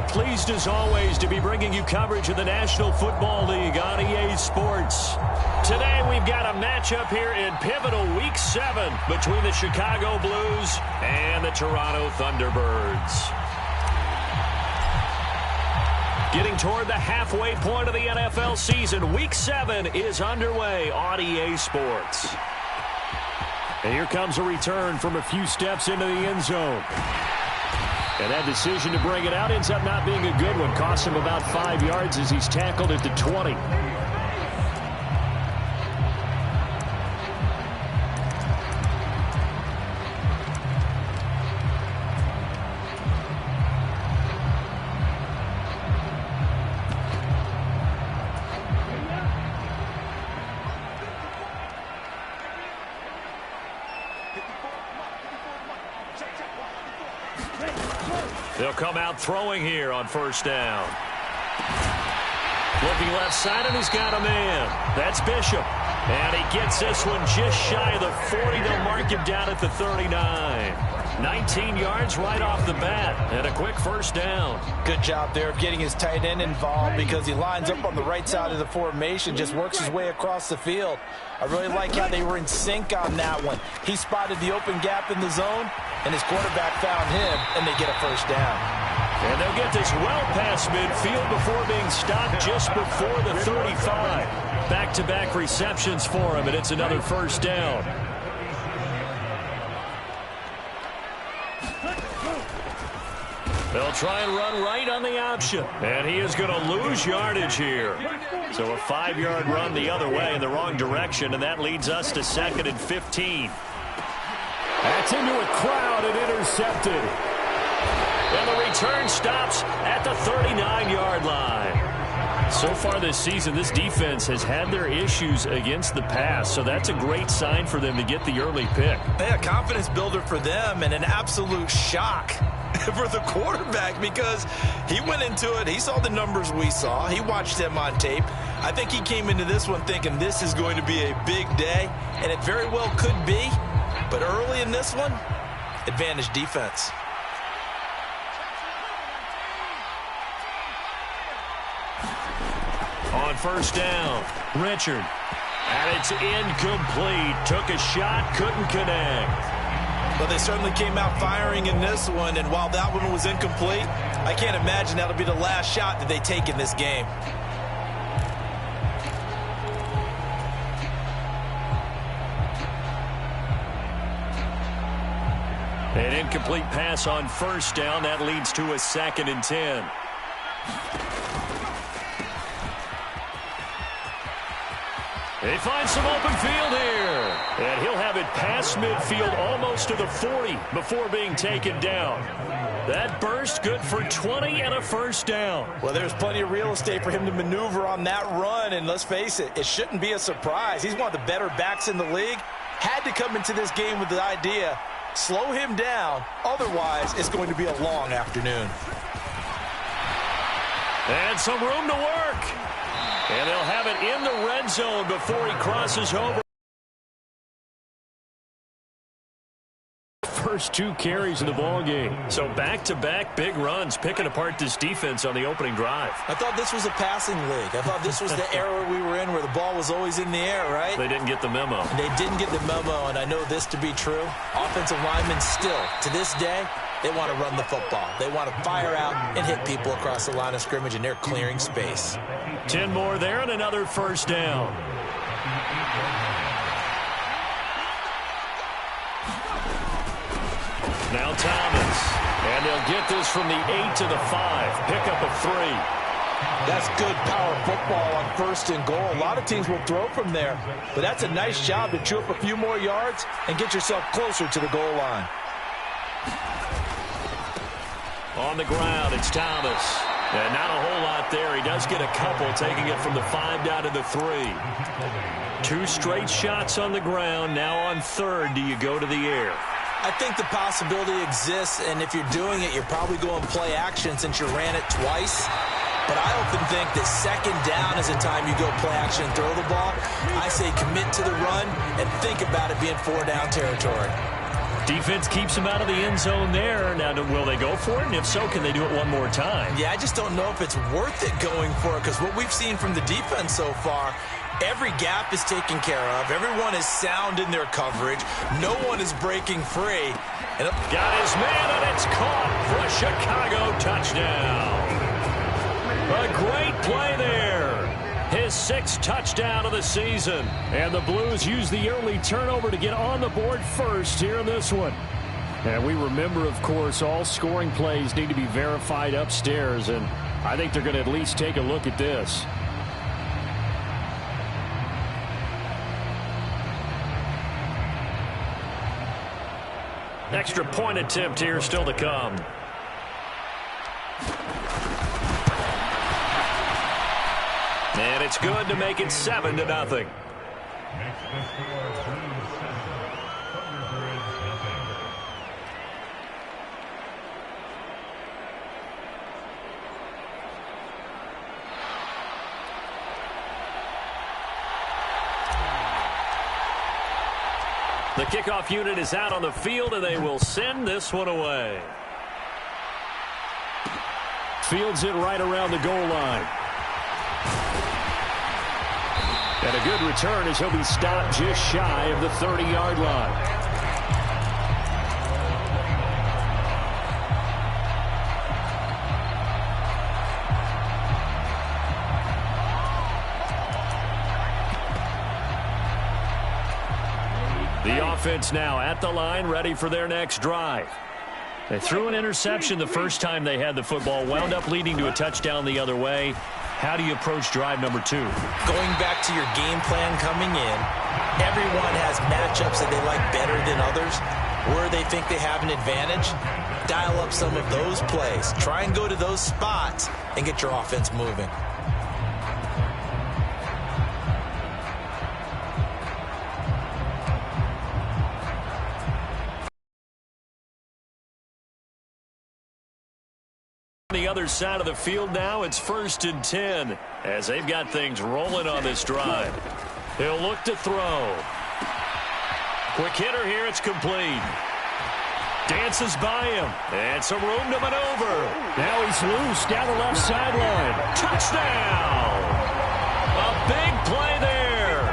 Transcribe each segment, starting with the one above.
pleased as always to be bringing you coverage of the National Football League on EA Sports. Today we've got a matchup here in pivotal Week 7 between the Chicago Blues and the Toronto Thunderbirds. Getting toward the halfway point of the NFL season, Week 7 is underway on EA Sports. And here comes a return from a few steps into the end zone. And that decision to bring it out ends up not being a good one. Costs him about 5 yards as he's tackled at the 20. They'll come out throwing here on first down. Looking left side, and he's got a man. That's Bishop. And he gets this one just shy of the 40. They'll mark him down at the 39. 19 yards right off the bat, and a quick first down. Good job there of getting his tight end involved because he lines up on the right side of the formation, just works his way across the field. I really like how they were in sync on that one. He spotted the open gap in the zone, and his quarterback found him, and they get a first down. And they'll get this well past midfield before being stopped just before the 35. Back-to-back receptions for him, and it's another first down. They'll try and run right on the option. And he is going to lose yardage here. So a 5-yard run the other way in the wrong direction, and that leads us to 2nd and 15. That's into a crowd and intercepted. And the return stops at the 39-yard line. So far this season, this defense has had their issues against the pass, so that's a great sign for them to get the early pick. A confidence builder for them and an absolute shock for the quarterback because he went into it. He saw the numbers we saw. He watched them on tape. I think he came into this one thinking this is going to be a big day, and it very well could be. But early in this one, advantage defense. On first down, Richard. And it's incomplete. Took a shot, couldn't connect. Well, they certainly came out firing in this one, and while that one was incomplete, I can't imagine that'll be the last shot that they take in this game. An incomplete pass on first down. That leads to a 2nd and 10. They find some open field here. And he'll have it past midfield almost to the 40 before being taken down. That burst good for 20 and a first down. Well, there's plenty of real estate for him to maneuver on that run. And let's face it, it shouldn't be a surprise. He's one of the better backs in the league. Had to come into this game with the idea, slow him down. Otherwise, it's going to be a long afternoon. And some room to work. And they'll have it in the red zone before he crosses over. First 2 carries of the ball game. So back-to-back big runs, picking apart this defense on the opening drive. I thought this was a passing league. I thought this was the era we were in where the ball was always in the air, right? They didn't get the memo. They didn't get the memo, and I know this to be true. Offensive linemen still, to this day, they want to run the football. They want to fire out and hit people across the line of scrimmage, and they're clearing space. 10 more there and another first down. Now Thomas. And they'll get this from the 8 to the 5. Pick up of 3. That's good power football on 1st and goal. A lot of teams will throw from there, but that's a nice job to chew up a few more yards and get yourself closer to the goal line. On the ground, it's Thomas. And not a whole lot there. He does get a couple, taking it from the 5 down to the 3. 2 straight shots on the ground. Now on 3rd, do you go to the air? I think the possibility exists, and if you're doing it, you're probably going play action since you ran it twice. But I often think that 2nd down is the time you go play action and throw the ball. I say commit to the run and think about it being 4-down territory. Defense keeps him out of the end zone there. Now, will they go for it? And if so, can they do it one more time? Yeah, I just don't know if it's worth it going for it, because what we've seen from the defense so far, every gap is taken care of. Everyone is sound in their coverage. No one is breaking free. And got his man, and it's caught for a Chicago touchdown. A great play there. His 6th touchdown of the season. And the Blues use the early turnover to get on the board first here in this one. And we remember, of course, all scoring plays need to be verified upstairs. And I think they're going to at least take a look at this. Extra point attempt here still to come. And it's good to make it 7-0. The kickoff unit is out on the field, and they will send this one away. Fields it right around the goal line. And a good return as he'll be stopped just shy of the 30-yard line. The offense now at the line, ready for their next drive. They threw an interception the first time they had the football, wound up leading to a touchdown the other way. How do you approach drive number 2? Going back to your game plan coming in, everyone has matchups that they like better than others, where they think they have an advantage. Dial up some of those plays. Try and go to those spots and get your offense moving. The other side of the field now, it's 1st and 10 as they've got things rolling on this drive. He'll look to throw. Quick hitter here, it's complete. Dances by him, and some room to maneuver. Now he's loose down the left sideline. Touchdown! A big play there.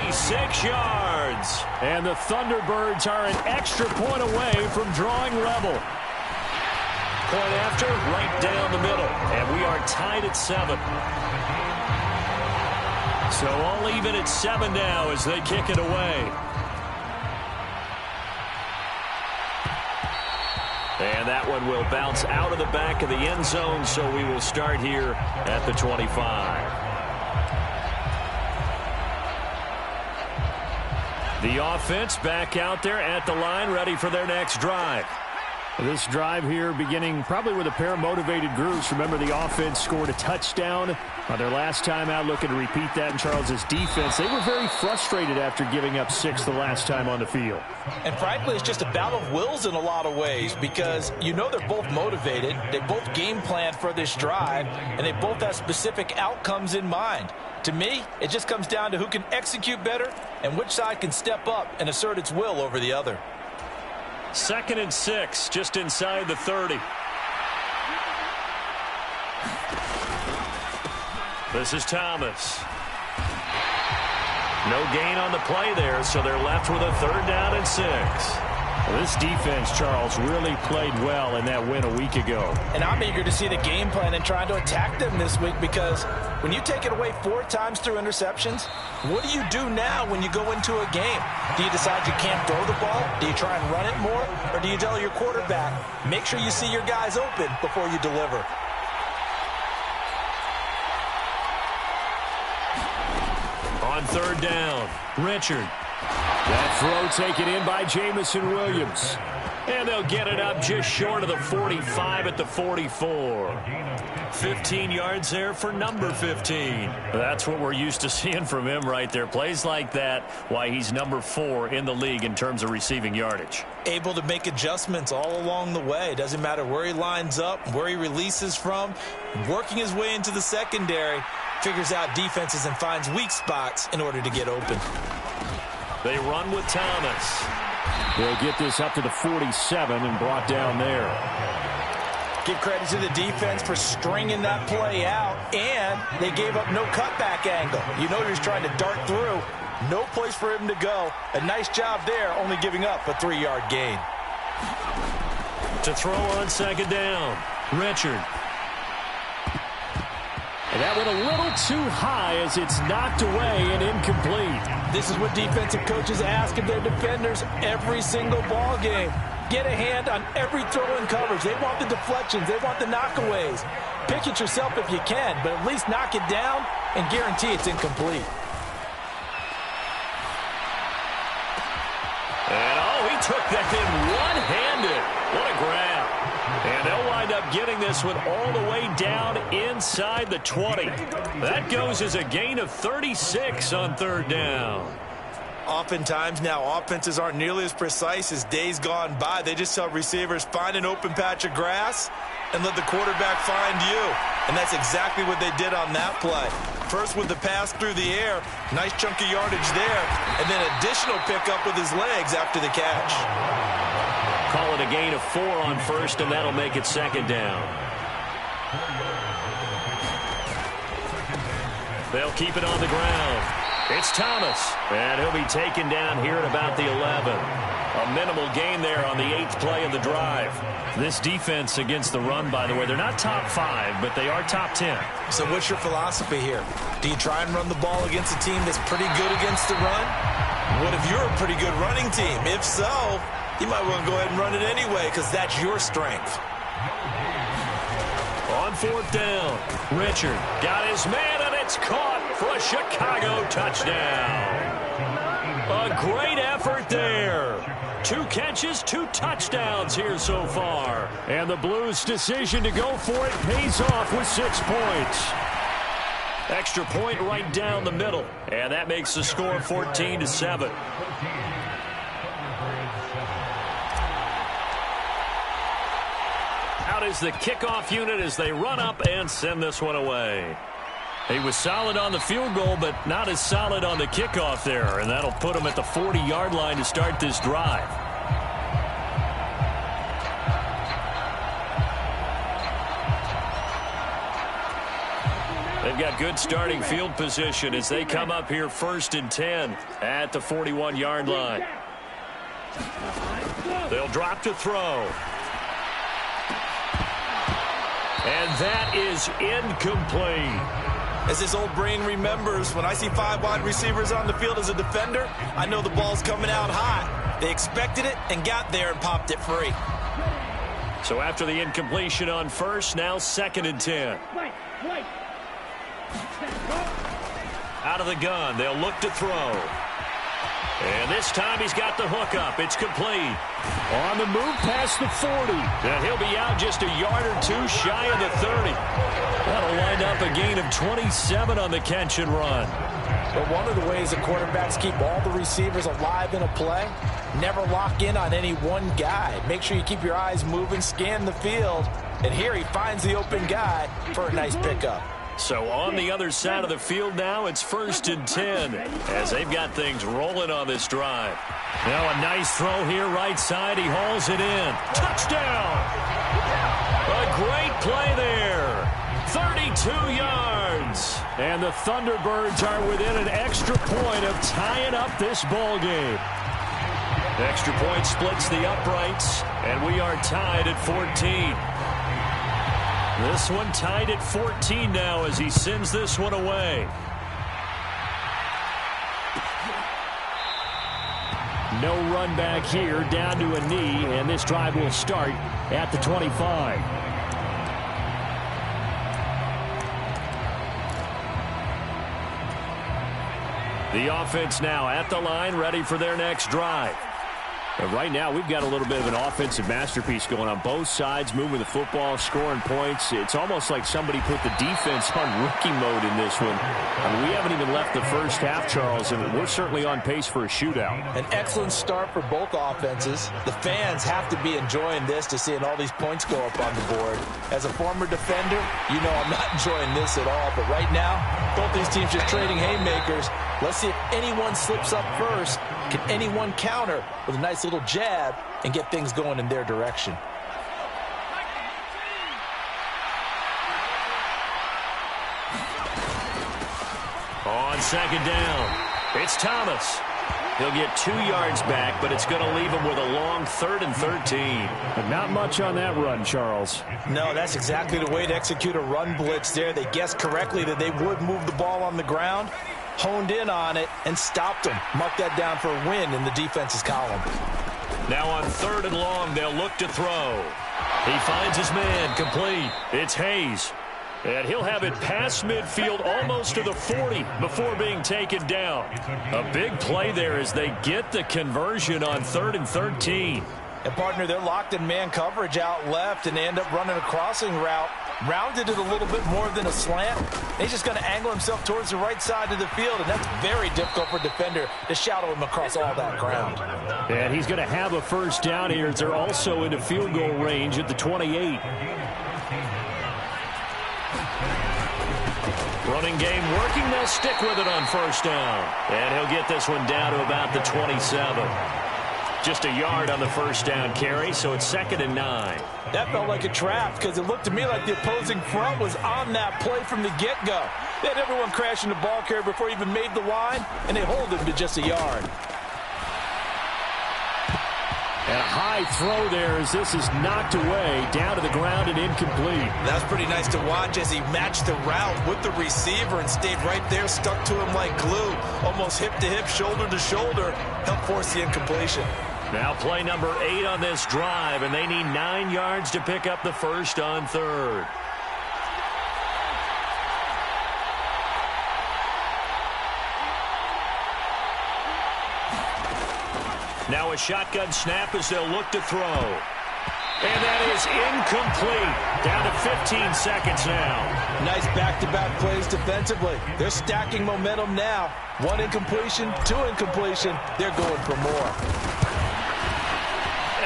46 yards. And the Thunderbirds are an extra point away from drawing level. Point after, right down the middle. And we are tied at 7. So all even at 7 now as they kick it away. And that one will bounce out of the back of the end zone, so we will start here at the 25. The offense back out there at the line, ready for their next drive. This drive here beginning probably with a pair of motivated groups. Remember, the offense scored a touchdown on their last time out, looking to repeat that in Charles's defense. They were very frustrated after giving up 6 the last time on the field. And frankly, it's just a battle of wills in a lot of ways, because you know they're both motivated. They both game planned for this drive, and they both have specific outcomes in mind. To me, it just comes down to who can execute better and which side can step up and assert its will over the other. 2nd and 6, just inside the 30. This is Thomas. No gain on the play there, so they're left with a 3rd down and 6. Well, this defense, Charles, really played well in that win a week ago. And I'm eager to see the game plan and trying to attack them this week, because when you take it away 4 times through interceptions, what do you do now when you go into a game? Do you decide you can't throw the ball? Do you try and run it more? Or do you tell your quarterback, make sure you see your guys open before you deliver? On 3rd down, Richard. That throw taken in by Jamison Williams. And they'll get it up just short of the 45 at the 44. 15 yards there for number 15. That's what we're used to seeing from him right there. Plays like that, why he's number 4 in the league in terms of receiving yardage. Able to make adjustments all along the way. Doesn't matter where he lines up, where he releases from. Working his way into the secondary, figures out defenses and finds weak spots in order to get open. They run with Thomas. They'll get this up to the 47 and brought down there. Give credit to the defense for stringing that play out, and they gave up no cutback angle. You know he was trying to dart through. No place for him to go. A nice job there, only giving up a 3-yard gain. To throw on second down, Richard. And that went a little too high as it's knocked away and incomplete. This is what defensive coaches ask of their defenders every single ball game. Get a hand on every throw in coverage. They want the deflections. They want the knockaways. Pick it yourself if you can, but at least knock it down and guarantee it's incomplete. And, he took that in one-handed. What a grab. And they'll wind up getting this one all the way down inside the 20. That goes as a gain of 36 on third down. Oftentimes now offenses aren't nearly as precise as days gone by. They just tell receivers, find an open patch of grass and let the quarterback find you. And that's exactly what they did on that play. First with the pass through the air, nice chunk of yardage there, and then additional pickup with his legs after the catch. Call it a gain of 4 on first, and that'll make it second down. They'll keep it on the ground. It's Thomas, and he'll be taken down here at about the 11. A minimal gain there on the 8th play of the drive. This defense against the run, by the way, they're not top 5, but they are top 10. So what's your philosophy here? Do you try and run the ball against a team that's pretty good against the run? What if you're a pretty good running team? If so, you might want to go ahead and run it anyway because that's your strength. On fourth down, Richard got his man, and it's caught for a Chicago touchdown. A great effort there. 2 catches, 2 touchdowns here so far. And the Blues' decision to go for it pays off with 6 points. Extra point right down the middle. And that makes the score 14-7. Out is the kickoff unit as they run up and send this one away. He was solid on the field goal, but not as solid on the kickoff there. And that'll put him at the 40-yard line to start this drive. They've got good starting field position as they come up here 1st and 10 at the 41-yard line. They'll drop to throw. And that is incomplete. As this old brain remembers, when I see 5 wide receivers on the field as a defender, I know the ball's coming out hot. They expected it and got there and popped it free. So after the incompletion on first, now 2nd and 10. Out of the gun, they'll look to throw. And this time he's got the hook up. It's complete. On the move past the 40. And he'll be out just a yard or 2 shy of the 30. That'll wind up a gain of 27 on the catch and run. But one of the ways the quarterbacks keep all the receivers alive in a play, never lock in on any one guy. Make sure you keep your eyes moving, scan the field. And here he finds the open guy for a nice pickup. So on the other side of the field now, it's 1st and 10 as they've got things rolling on this drive. Now a nice throw here right side. He hauls it in. Touchdown! A great play there. 32 yards. And the Thunderbirds are within an extra point of tying up this ball game. Extra point splits the uprights, and we are tied at 14. This one tied at 14 now as he sends this one away. No run back here, down to a knee, and this drive will start at the 25. The offense now at the line, ready for their next drive. And right now, we've got a little bit of an offensive masterpiece going on both sides, moving the football, scoring points. It's almost like somebody put the defense on rookie mode in this one. I mean, we haven't even left the first half, Charles, and we're certainly on pace for a shootout. An excellent start for both offenses. The fans have to be enjoying this to seeing all these points go up on the board. As a former defender, you know I'm not enjoying this at all. But right now, both these teams just trading haymakers. Let's see if anyone slips up first Can anyone counter with a nice little jab and get things going in their direction? On second down, it's Thomas. He'll get 2 yards back, but it's going to leave him with a long 3rd and 13. But not much on that run, Charles. No, that's exactly the way to execute a run blitz there. They guessed correctly that they would move the ball on the ground, honed in on it, and stopped them. Mark that down for a win in the defense's column. Now on 3rd and long, they'll look to throw. He finds his man, complete. It's Hayes. And he'll have it past midfield almost to the 40 before being taken down. A big play there as they get the conversion on 3rd and 13. And, partner, they're locked in man coverage out left, and they end up running a crossing route. Rounded it a little bit more than a slant. He's just going to angle himself towards the right side of the field, and that's very difficult for a defender to shadow him across all that ground. And he's going to have a first down here as they're also into field goal range at the 28. Running game working. They'll stick with it on first down. And he'll get this one down to about the 27. Just a yard on the first down carry, so it's 2nd and 9. That felt like a trap because it looked to me like the opposing front was on that play from the get-go. They had everyone crashing the ball carrier before he even made the line, and they hold him to just a yard. And a high throw there as this is knocked away, down to the ground and incomplete. That's pretty nice to watch as he matched the route with the receiver and stayed right there, stuck to him like glue, almost hip to hip, shoulder to shoulder, helped force the incompletion. Now play number 8 on this drive, and they need 9 yards to pick up the first on 3rd. Now a shotgun snap as they'll look to throw. And that is incomplete. Down to 15 seconds now. Nice back-to-back plays defensively. They're stacking momentum now. 1 incompletion, 2 incompletion. They're going for more.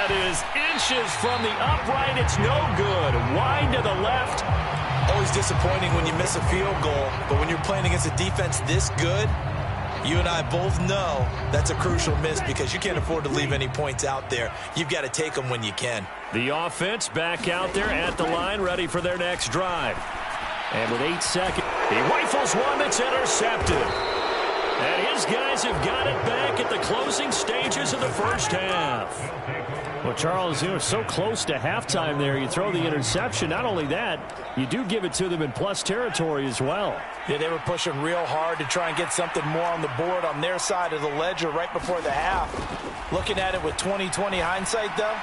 That is inches from the upright. It's no good. Wide to the left. Always disappointing when you miss a field goal, but when you're playing against a defense this good, you and I both know that's a crucial miss because you can't afford to leave any points out there. You've got to take them when you can. The offense back out there at the line, ready for their next drive. And with 8 seconds, he rifles one that's intercepted. And his guys have got it back at the closing stages of the first half. Well, Charles, you were so close to halftime there. You throw the interception. Not only that, you do give it to them in plus territory as well. Yeah, they were pushing real hard to try and get something more on the board on their side of the ledger right before the half. Looking at it with 20/20 hindsight, though,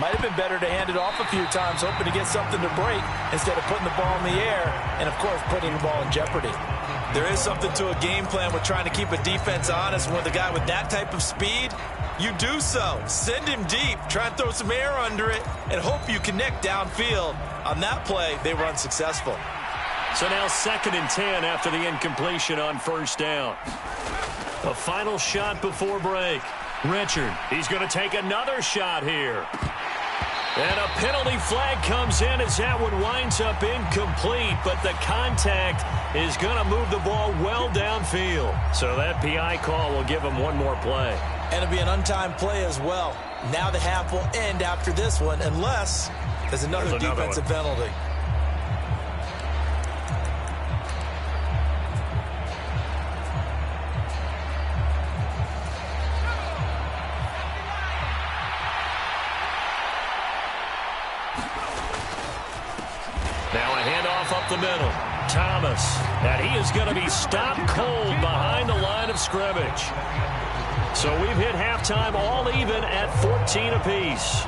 might have been better to hand it off a few times, hoping to get something to break instead of putting the ball in the air and, of course, putting the ball in jeopardy. There is something to a game plan with trying to keep a defense honest. With a guy with that type of speed, you do so. Send him deep, try and throw some air under it, and hope you connect downfield. On that play, they were unsuccessful. So now 2nd and 10 after the incompletion on first down. A final shot before break. Richard, he's going to take another shot here. And a penalty flag comes in as that one winds up incomplete, but the contact is going to move the ball well downfield. So that PI call will give him one more play. And it'll be an untimed play as well. Now the half will end after this one, unless there's another defensive penalty. Now a handoff up the middle. Thomas, and he is going to be stopped cold behind the line of scrimmage. So we've hit halftime all even at 14 apiece.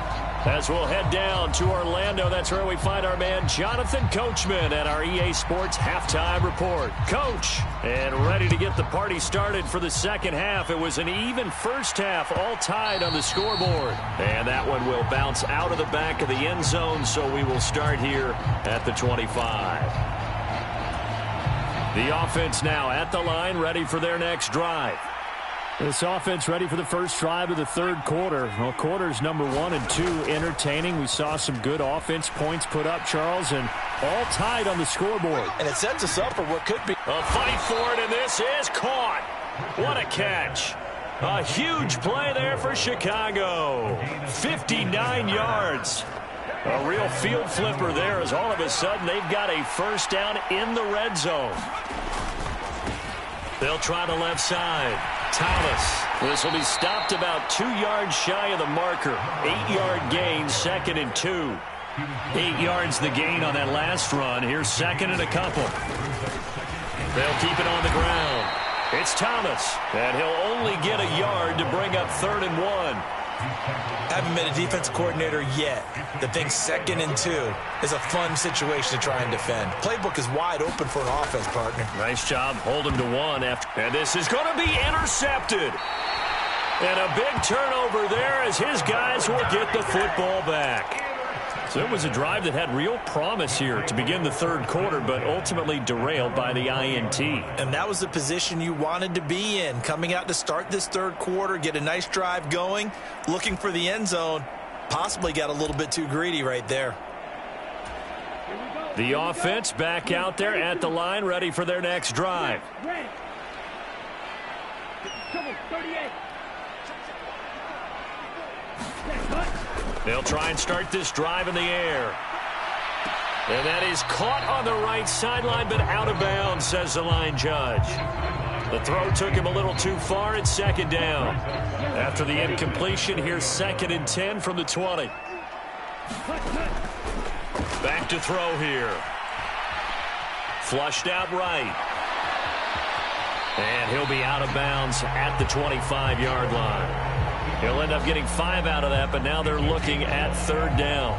As we'll head down to Orlando, that's where we find our man Jonathan Coachman at our EA Sports Halftime Report. Coach, and ready to get the party started for the second half. It was an even first half, all tied on the scoreboard. And that one will bounce out of the back of the end zone, so we will start here at the 25. The offense now at the line, ready for their next drive. This offense ready for the first drive of the third quarter. Well, quarters number 1 and 2 entertaining. We saw some good offense points put up, Charles, and all tied on the scoreboard. And it sets us up for what could be a fight for it, and this is caught. What a catch. A huge play there for Chicago. 59 yards. A real field flipper there as all of a sudden they've got a first down in the red zone. They'll try the left side. Thomas. This will be stopped about 2 yards shy of the marker. 8-yard gain, 2nd and 2. 8 yards the gain on that last run. Here's 2nd and a couple. They'll keep it on the ground. It's Thomas, and he'll only get a yard to bring up 3rd and 1. Haven't met a defensive coordinator yet that thinks 2nd and 2 is a fun situation to try and defend. Playbook is wide open for an offense, partner. Nice job holding to 1 after. And this is going to be intercepted. And a big turnover there as his guys will get the football back. So it was a drive that had real promise here to begin the 3rd quarter, but ultimately derailed by the INT. And that was the position you wanted to be in, coming out to start this 3rd quarter, get a nice drive going, looking for the end zone. Possibly got a little bit too greedy right there. The offense back out there at the line, ready for their next drive. They'll try and start this drive in the air. And that is caught on the right sideline, but out of bounds, says the line judge. The throw took him a little too far. It's 2nd down. After the incompletion, here's 2nd and 10 from the 20. Back to throw here. Flushed out right. And he'll be out of bounds at the 25-yard line. He'll end up getting 5 out of that, but now they're looking at 3rd down.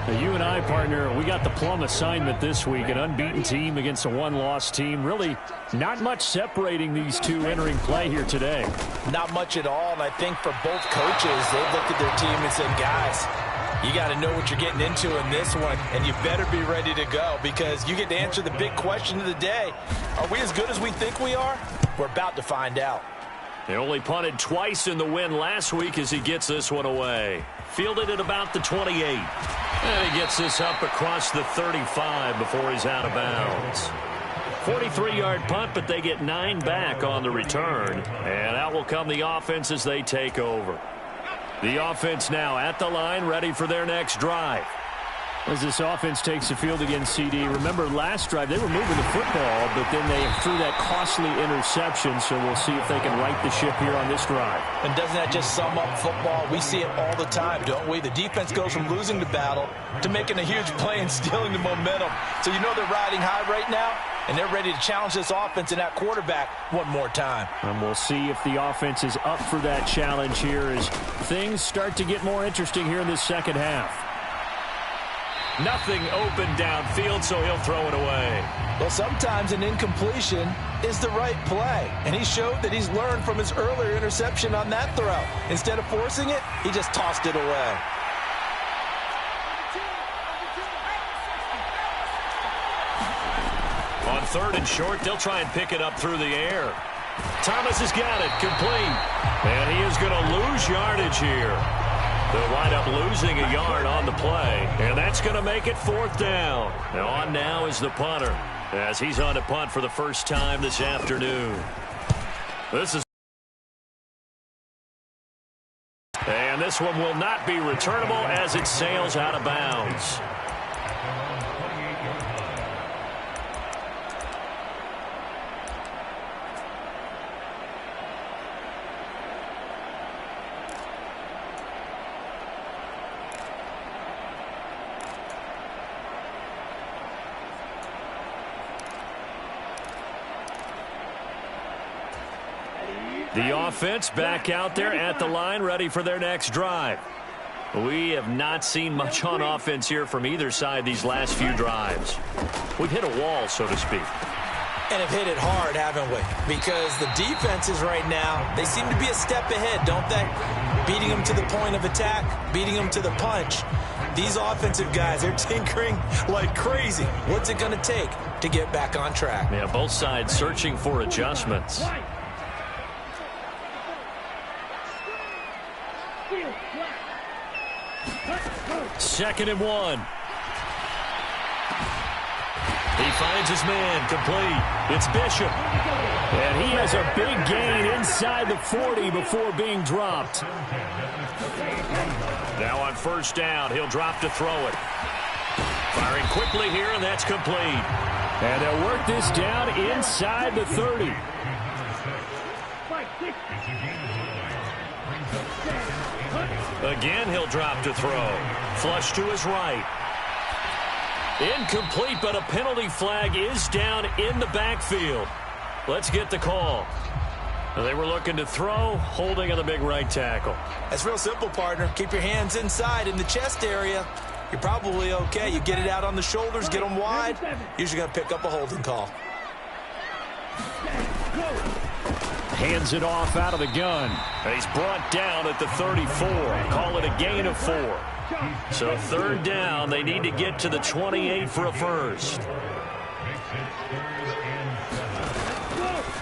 Now you and I, partner, we got the plum assignment this week. An unbeaten team against a one-loss team. Really not much separating these two entering play here today. Not much at all, and I think for both coaches, they've looked at their team and said, guys, you got to know what you're getting into in this one, and you better be ready to go because you get to answer the big question of the day. Are we as good as we think we are? We're about to find out. They only punted twice in the win last week as he gets this one away. Fielded at about the 28. And he gets this up across the 35 before he's out of bounds. 43-yard punt, but they get 9 back on the return. And out will come the offense as they take over. The offense now at the line, ready for their next drive. As this offense takes the field against CD, remember last drive they were moving the football, but then they threw that costly interception, so we'll see if they can right the ship here on this drive. And doesn't that just sum up football? We see it all the time, don't we? The defense goes from losing the battle to making a huge play and stealing the momentum. So you know they're riding high right now, and they're ready to challenge this offense and that quarterback one more time. And we'll see if the offense is up for that challenge here as things start to get more interesting here in this second half. Nothing open downfield, so he'll throw it away. Well, sometimes an incompletion is the right play, and he showed that he's learned from his earlier interception on that throw. Instead of forcing it, he just tossed it away. On 3rd and short, they'll try and pick it up through the air. Thomas has got it, complete. And he is going to lose yardage here. They'll wind up losing a yard on the play, and that's going to make it 4th down. Now on now is the punter, as he's on to punt for the first time this afternoon. And this one will not be returnable as it sails out of bounds. The offense back out there at the line, ready for their next drive. We have not seen much on offense here from either side these last few drives. We've hit a wall, so to speak. And have hit it hard, haven't we? Because the defenses right now, they seem to be a step ahead, don't they? Beating them to the point of attack, beating them to the punch. These offensive guys, they're tinkering like crazy. What's it going to take to get back on track? Yeah, both sides searching for adjustments. Second and 1. He finds his man, complete. It's Bishop. And he has a big gain inside the 40 before being dropped. Now on first down, he'll drop to throw it. Firing quickly here, and that's complete. And they'll work this down inside the 30. Again, he'll drop to throw. Flush to his right. Incomplete, but a penalty flag is down in the backfield. Let's get the call. They were looking to throw, holding on the big right tackle. That's real simple, partner. Keep your hands inside in the chest area. You're probably okay. You get it out on the shoulders, get them wide. Usually going to pick up a holding call. Hands it off out of the gun. And he's brought down at the 34. Call it a gain of 4. So third down, they need to get to the 28 for a first.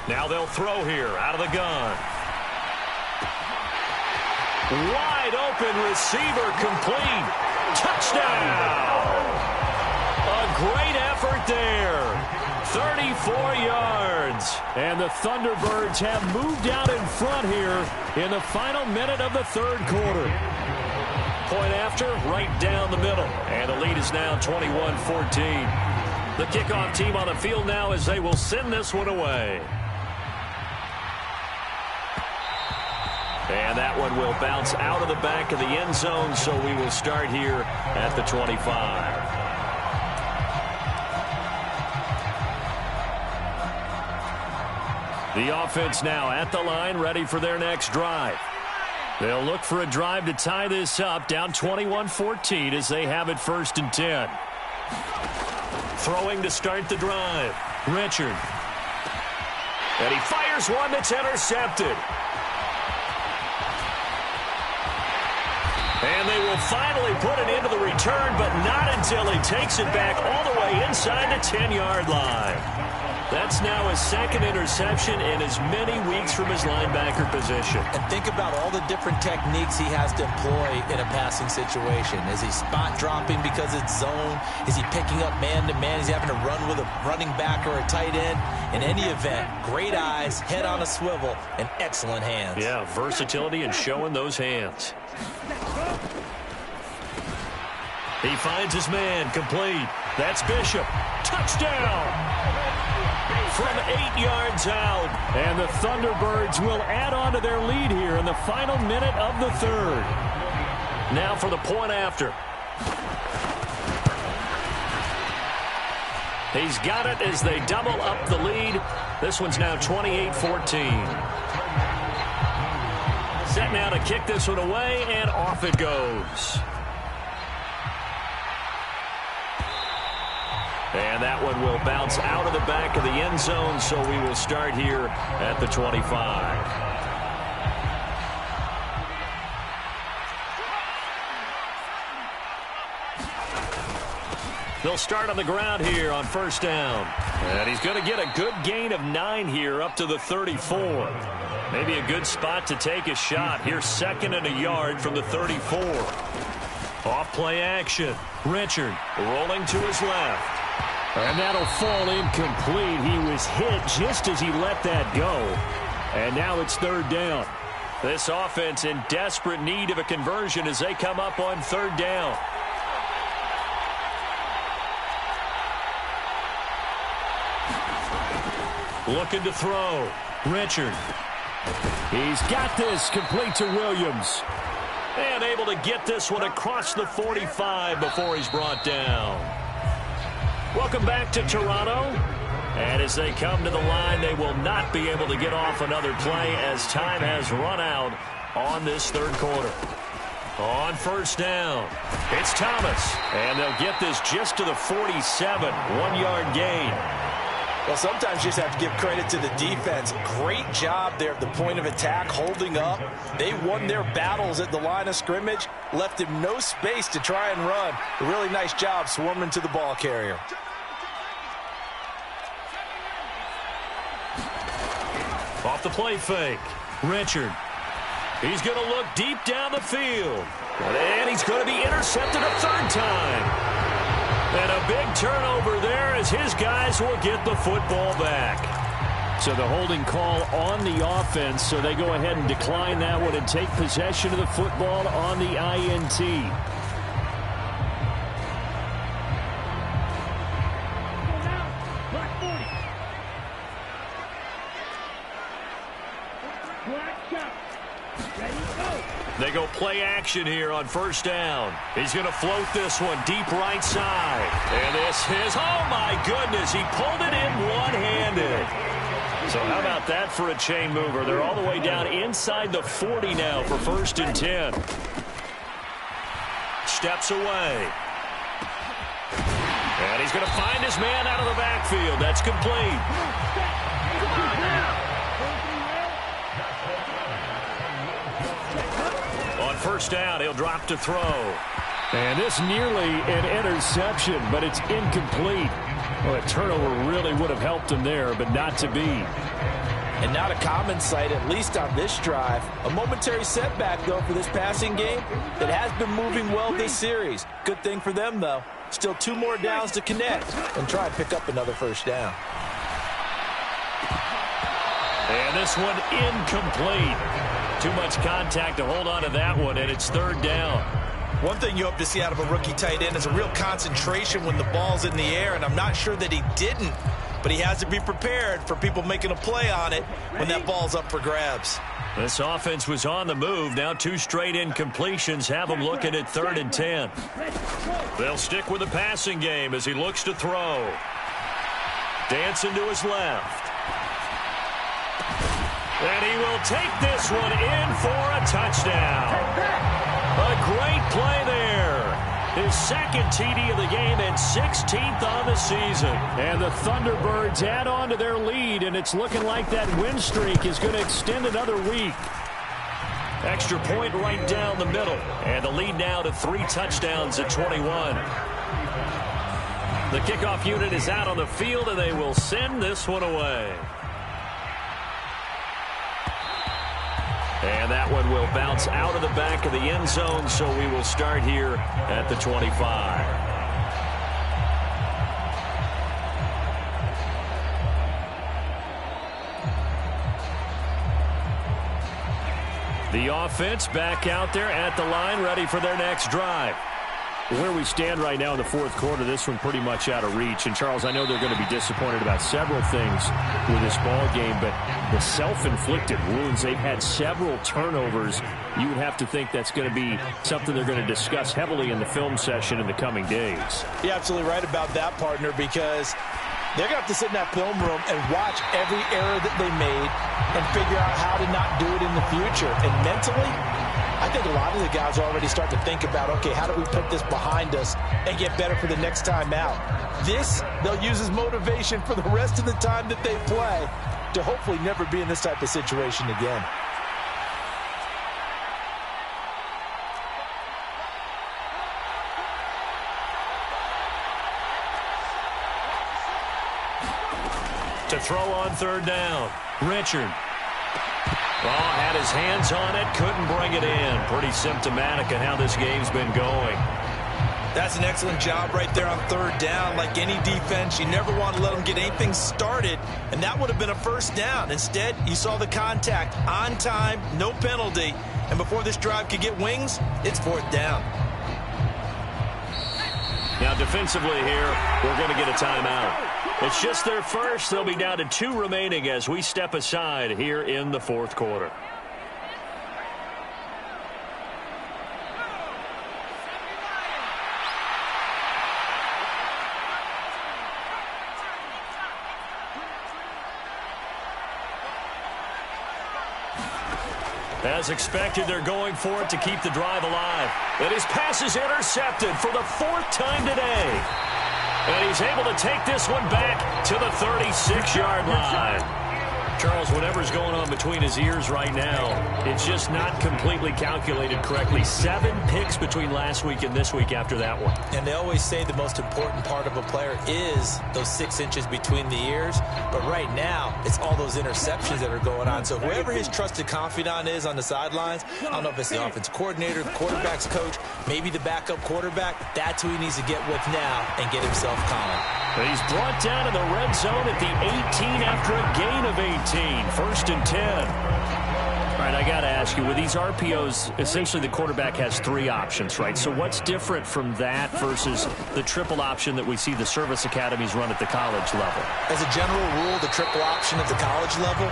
Now they'll throw here out of the gun. Wide open receiver, complete. Touchdown! A great effort there. 34 yards. And the Thunderbirds have moved out in front here in the final minute of the third quarter. Point after, right down the middle. And the lead is now 21-14. The kickoff team on the field now as they will send this one away. And that one will bounce out of the back of the end zone, so we will start here at the 25. The offense now at the line, ready for their next drive. They'll look for a drive to tie this up, down 21-14 as they have it first and 10. Throwing to start the drive, Richard. And he fires one that's intercepted. And they will finally put it into the return, but not until he takes it back all the way inside the 10-yard line. That's now his second interception in as many weeks from his linebacker position. And think about all the different techniques he has to employ in a passing situation. Is he spot dropping because it's zone? Is he picking up man-to-man? Is he having to run with a running back or a tight end? In any event, great eyes, head on a swivel, and excellent hands. Yeah, versatility and showing those hands. He finds his man, complete. That's Bishop. Touchdown! From 8 yards out. And the Thunderbirds will add on to their lead here in the final minute of the third. Now for the point after. He's got it as they double up the lead. This one's now 28-14. Set now to kick this one away, and off it goes. And that one will bounce out of the back of the end zone, so we will start here at the 25. They'll start on the ground here on first down. And he's going to get a good gain of 9 here up to the 34. Maybe a good spot to take a shot. Here's 2nd and a yard from the 34. Off play action. Richard rolling to his left. And that'll fall incomplete. He was hit just as he let that go. And now it's third down. This offense in desperate need of a conversion as they come up on third down. Looking to throw. Richard. He's got this, complete to Williams. And able to get this one across the 45 before he's brought down. Welcome back to Toronto. And as they come to the line, they will not be able to get off another play as time has run out on this third quarter. On first down, it's Thomas. And they'll get this just to the 47, 1-yard gain. Well, sometimes you just have to give credit to the defense. Great job there at the point of attack, holding up. They won their battles at the line of scrimmage, left him no space to try and run. A really nice job swarming to the ball carrier. Off the play fake, Richard. He's going to look deep down the field. And he's going to be intercepted a third time. And a big turnover there as his guys will get the football back. So the holding call on the offense, so they go ahead and decline that one and take possession of the football on the INT. They go play action here on first down. He's going to float this one deep right side. And this is, oh my goodness, he pulled it in one-handed. So how about that for a chain mover? They're all the way down inside the 40 now for 1st and 10. Steps away. And he's going to find his man out of the backfield. That's complete. On first down, he'll drop to throw. And this nearly an interception, but it's incomplete. Well, a turnover really would have helped him there, but not to be. And not a common sight, at least on this drive. A momentary setback, though, for this passing game that has been moving well this series. Good thing for them, though. Still 2 more downs to connect and try and pick up another first down. And this one incomplete. Too much contact to hold on to that one, and it's 3rd down. One thing you hope to see out of a rookie tight end is a real concentration when the ball's in the air, and I'm not sure that he didn't, but he has to be prepared for people making a play on it when that ball's up for grabs. This offense was on the move. Now 2 straight incompletions have him looking at 3rd and 10. They'll stick with the passing game as he looks to throw. Dancing to his left. And he will take this one in for a touchdown. A great play there. His 2nd TD of the game and 16th on the season. And the Thunderbirds add on to their lead, and it's looking like that win streak is going to extend another week. Extra point right down the middle. And the lead now to 3 touchdowns at 21. The kickoff unit is out on the field, and they will send this one away. And that one will bounce out of the back of the end zone, so we will start here at the 25. The offense back out there at the line, ready for their next drive. Where we stand right now in the 4th quarter, this one pretty much out of reach. And, Charles, I know they're going to be disappointed about several things with this ball game, but the self-inflicted wounds, they've had several turnovers. You would have to think that's going to be something they're going to discuss heavily in the film session in the coming days. You're absolutely right about that, partner, because they're going to have to sit in that film room and watch every error that they made and figure out how to not do it in the future. And mentally, I think a lot of the guys are already starting to think about, okay, how do we put this behind us and get better for the next time out? This, they'll use as motivation for the rest of the time that they play to hopefully never be in this type of situation again. To throw on 3rd down, Richard. Oh, had his hands on it, couldn't bring it in. Pretty symptomatic of how this game's been going. That's an excellent job right there on 3rd down. Like any defense, you never want to let them get anything started, and that would have been a first down. Instead, you saw the contact on time, no penalty, and before this drive could get wings, it's 4th down. Now defensively here, we're going to get a timeout. It's just their first. They'll be down to 2 remaining as we step aside here in the 4th quarter. As expected, they're going for it to keep the drive alive. And his pass is intercepted for the 4th time today. And he's able to take this one back to the 36-yard line. Charles, whatever's going on between his ears right now, it's just not completely calculated correctly. 7 picks between last week and this week after that one. And they always say the most important part of a player is those 6 inches between the ears. But right now, it's all those interceptions that are going on. So whoever his trusted confidant is on the sidelines, I don't know if it's the offensive coordinator, the quarterback's coach, maybe the backup quarterback, that's who he needs to get with now and get himself calm. But he's brought down in the red zone at the 18 after a gain of 18. 1st and 10. All right, I got to ask you, with these RPOs, essentially the quarterback has 3 options, right? So what's different from that versus the triple option that we see the service academies run at the college level? As a general rule, the triple option at the college level,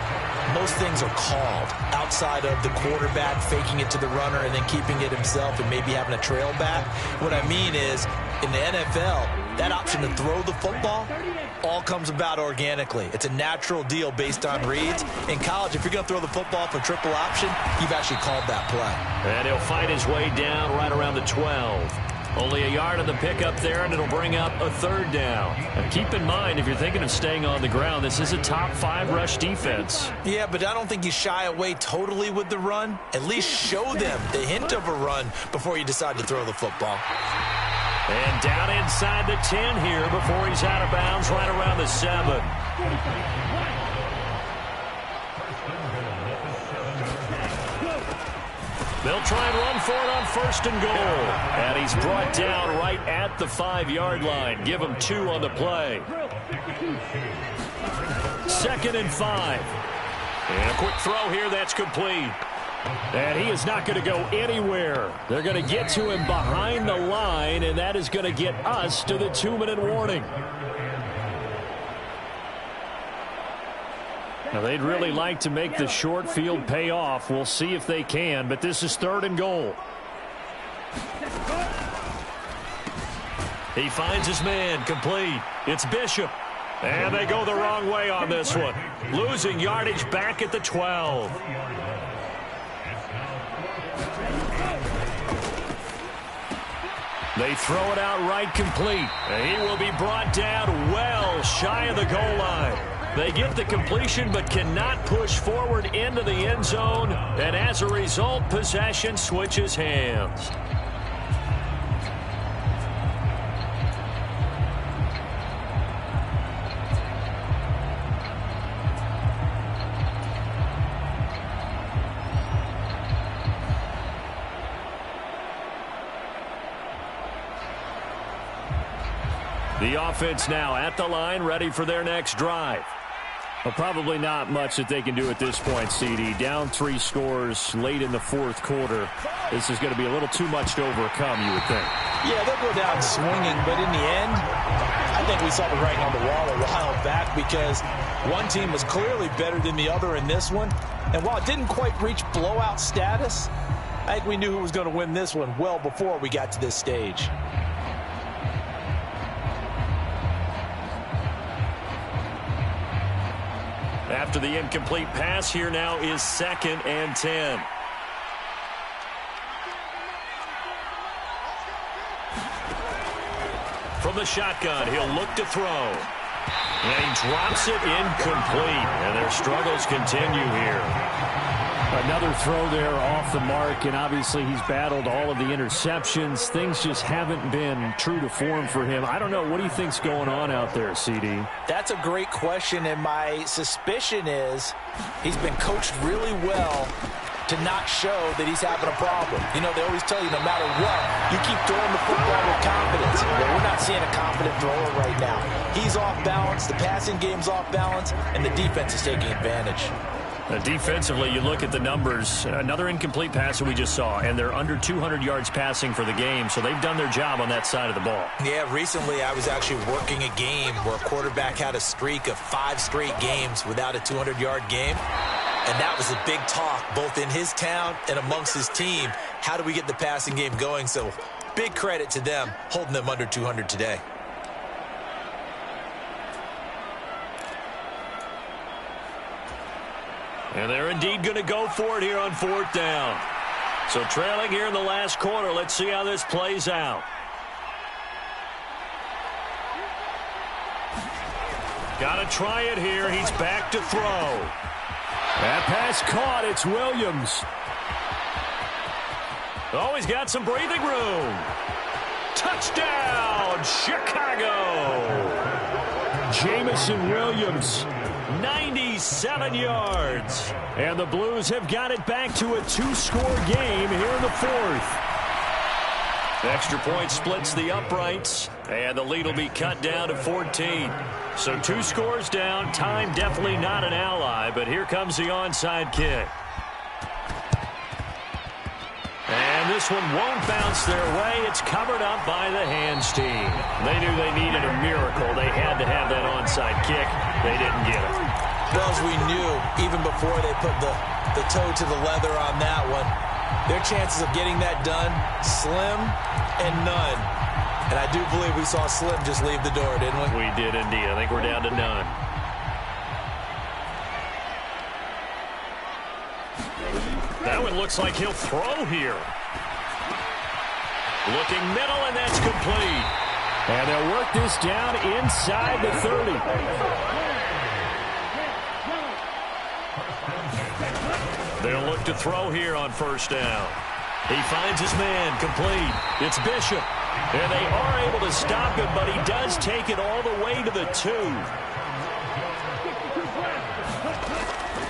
most things are called outside of the quarterback faking it to the runner and then keeping it himself and maybe having a trail back. What I mean is, in the NFL, that option to throw the football all comes about organically. It's a natural deal based on reads. In college, if you're going to throw the football for triple option, you've actually called that play. And he'll fight his way down right around the 12. Only a yard on the pickup there, and it'll bring up a 3rd down. Now keep in mind, if you're thinking of staying on the ground, this is a top 5 rush defense. Yeah, but I don't think you shy away totally with the run. At least show them the hint of a run before you decide to throw the football. And down inside the 10 here before he's out of bounds right around the 7. They'll try and run for it on 1st and goal. And he's brought down right at the 5-yard line. Give him 2 on the play. 2nd and 5. And a quick throw here that's complete. And he is not going to go anywhere. They're going to get to him behind the line, and that is going to get us to the 2-minute warning. Now, they'd really like to make the short field pay off. We'll see if they can, but this is 3rd and goal. He finds his man, complete. It's Bishop. And they go the wrong way on this one. Losing yardage back at the 12. They throw it out right complete. He will be brought down well shy of the goal line. They get the completion but cannot push forward into the end zone. And as a result, possession switches hands. The offense now at the line, ready for their next drive. Well, probably not much that they can do at this point, CD. Down 3 scores late in the 4th quarter. This is going to be a little too much to overcome, you would think. Yeah, they'll go down swinging, but in the end, I think we saw the writing on the wall a while back because one team was clearly better than the other in this one. And while it didn't quite reach blowout status, I think we knew who was going to win this one well before we got to this stage. After the incomplete pass, here now is 2nd and 10. From the shotgun, he'll look to throw. And he drops it incomplete. And their struggles continue here. Another throw there off the mark, and obviously he's battled all of the interceptions. Things just haven't been true to form for him. I don't know. What do you think's going on out there, CD? That's a great question, and my suspicion is he's been coached really well to not show that he's having a problem. You know, they always tell you no matter what, you keep throwing the football with confidence. Well, we're not seeing a confident thrower right now. He's off balance, the passing game's off balance, and the defense is taking advantage. Defensively, you look at the numbers. Another incomplete pass that we just saw, and they're under 200 yards passing for the game, so they've done their job on that side of the ball. Yeah, recently I was actually working a game where a quarterback had a streak of 5 straight games without a 200-yard game, and that was a big talk both in his town and amongst his team. How do we get the passing game going? So big credit to them holding them under 200 today. And they're indeed going to go for it here on 4th down. So trailing here in the last quarter. Let's see how this plays out. Got to try it here. He's back to throw. That pass caught. It's Williams. Oh, he's got some breathing room. Touchdown, Chicago. Jamison Williams. 97 yards. And the Blues have got it back to a two-score game here in the fourth. Extra point splits the uprights, and the lead will be cut down to 14. So 2 scores down. Time definitely not an ally, but here comes the onside kick. And this one won't bounce their way. It's covered up by the hands team. They knew they needed a miracle. They had to have that onside kick. They didn't get it. Well, as we knew, even before they put the toe to the leather on that one, their chances of getting that done, slim and none. And I do believe we saw Slim just leave the door, didn't we? We did indeed. I think we're down to none. That one looks like he'll throw here. Looking middle, and that's complete. And they'll work this down inside the 30. They'll look to throw here on first down. He finds his man, complete. It's Bishop. And they are able to stop him, but he does take it all the way to the 2.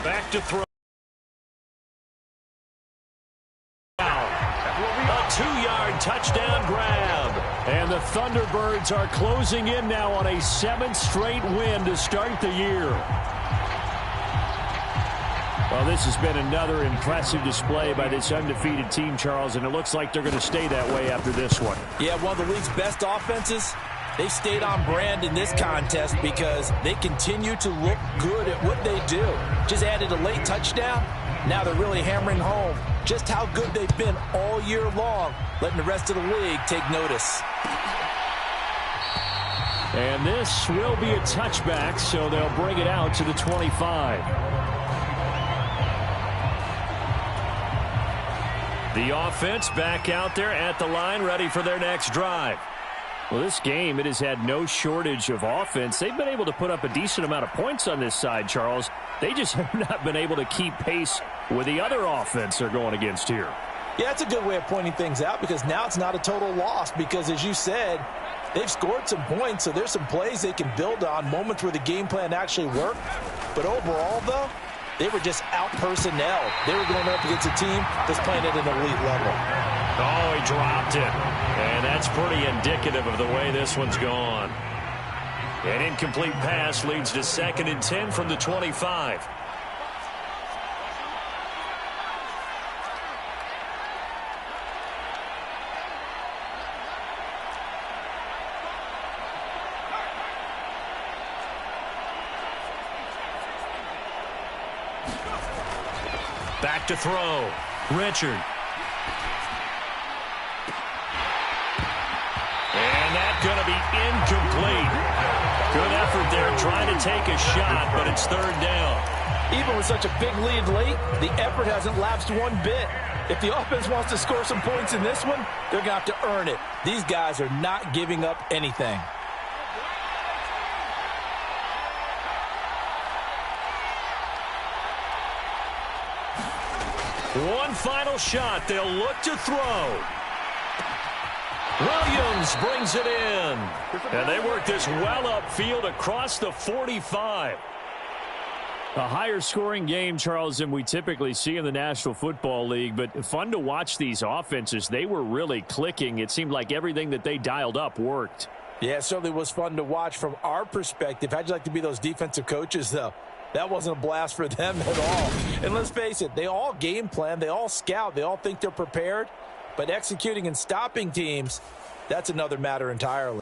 Back to throw. A 2-yard touchdown grab. And the Thunderbirds are closing in now on a 7th straight win to start the year. Well, this has been another impressive display by this undefeated team, Charles, and it looks like they're going to stay that way after this one. Yeah, one of the league's best offenses. They stayed on brand in this contest because they continue to look good at what they do. Just added a late touchdown. Now they're really hammering home just how good they've been all year long, letting the rest of the league take notice. And this will be a touchback, so they'll bring it out to the 25. The offense back out there at the line, ready for their next drive. Well, this game, it has had no shortage of offense. They've been able to put up a decent amount of points on this side, Charles. They just have not been able to keep pace with the other offense they're going against here. Yeah, that's a good way of pointing things out because now it's not a total loss because, as you said, they've scored some points, so there's some plays they can build on, moments where the game plan actually worked. But overall, though, they were just out-personnel. They were going up against a team that's playing at an elite level. Oh, he dropped it. And that's pretty indicative of the way this one's gone. An incomplete pass leads to 2nd and 10 from the 25. Back to throw. Richard. And that's going to be incomplete. Good effort there trying to take a shot, but it's 3rd down. Even with such a big lead late, the effort hasn't lapsed one bit. If the offense wants to score some points in this one, they're going to have to earn it. These guys are not giving up anything. One final shot. They'll look to throw. Williams brings it in. And they work this well upfield across the 45. A higher scoring game, Charles, than we typically see in the National Football League, but fun to watch these offenses. They were really clicking. It seemed like everything that they dialed up worked. Yeah, it certainly was fun to watch from our perspective. How'd you like to be those defensive coaches, though? That wasn't a blast for them at all. And let's face it, they all game plan, they all scout, they all think they're prepared. But executing and stopping teams, that's another matter entirely.